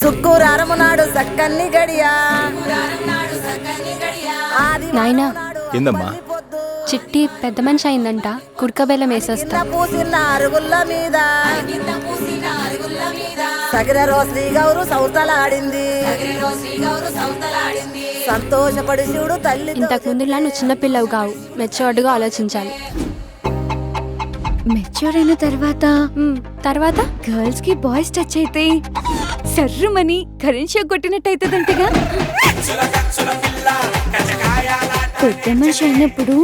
శుక్రవారము నాడు సక్కన్ని గడియా నాయనా ఏందమ్మా? చిట్టి పెద్ద మనిషి అయిందంట. కుడకబెల్లం వేసేస్తా. పూసిన అరుగుల్ల మీద సగిరో శ్రీ గౌరు సౌతలాడింది. సంతోషపడి శివుడు తల్లి. ఇంతకు ముందులా నువ్వు చిన్నపిల్లవు కావు, మెచ్యూర్డ్గా ఆలోచించాలి. మెచ్యూర్ అయిన తర్వాత గర్ల్స్ కి బాయ్స్ టచ్ అయితే సర్రుమని కరెంట్ షాక్ కొట్టినట్టయితుందంటగా. పెద్ద మనిషి అయినప్పుడు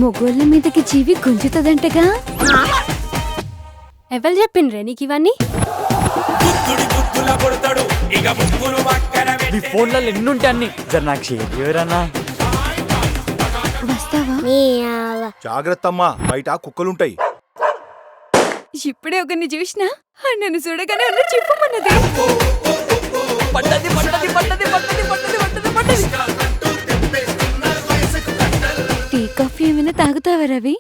మొగోళ్ళ మీదకి జీవి గుంజుతుందంటగా. ఎవరు చెప్పిండ్రే నీకు ఇవన్నీ? నీ ఫోన్లలో ఎన్నుంటే అన్ని జర నాకు చేయరన్నా. వస్తావా? జాగ్రత్త అమ్మా, బయట కుక్కలుంటాయి. ఇప్పుడే ఒకరిని చూసినా నన్ను చూడగానే అన్న చెప్పమన్నది. టీ కాఫీ ఏమైనా తాగుతావా రవి?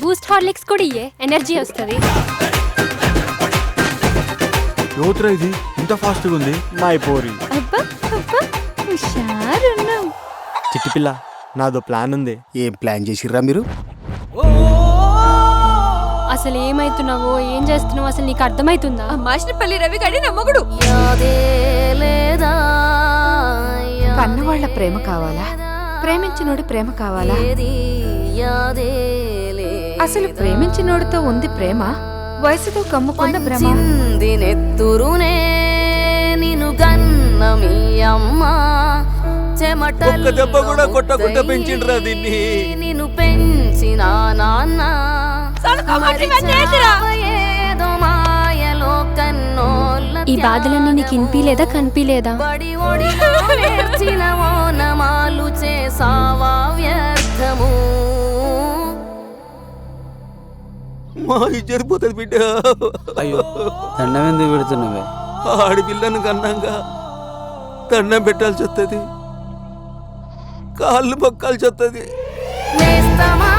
బూస్ట్ హార్లిక్స్ కూడా ఇయ్యే, ఎనర్జీ వస్తుంది. యోత్రా ఇది ఇంత ఫాస్ట్ గా ఉంది. మై పోరి అబ్బా అబ్బా హుషారున్నావు. చిట్టి పిల్ల, నాదో ప్లాన్ ఉంది. ఏం ప్లాన్ చేసిర్రా మీరు? అసలు ఏమైతున్నావో ఏం చేస్తున్నావో అసలు నీకు అర్థమవుతుందా? మాషినపల్లి రవి గడి నమ్మగుడు. కన్నవాళ్ల ప్రేమ కావాలా, ప్రేమించినోడి ప్రేమ కావాలా? అసలు ప్రేమించినోడితో ఉంది ప్రేమ, వయసుతో కమ్ముకున్న భ్రమ. నెత్తురునే నిన్ను గన్న మీ అమ్మ చెమటలు ఒక్క దెబ్బ కూడా కొట్టకుండా పెంచిండ్రా దీన్ని. నిన్ను పెంచిన నాన్న ఏదో మాయలో కన్నోళ్ళ ఈ బాధలన్నీ నీకు ఇనిపిలేదా కనిపిలేదా? బడి ఒడిలో నేర్చిన ఓనమాలు చేసావా వ్యర్థము. మా ఇజ్జరిపోతుంది బిడ్డ. అయ్యో దండం ఎందుకు పెడుతున్నావే? ఆడపిల్లను కన్నాగా దండం పెట్టాల్సి వస్తుంది, కాళ్ళు మొక్కాల్సి వస్తుంది. నేస్తమా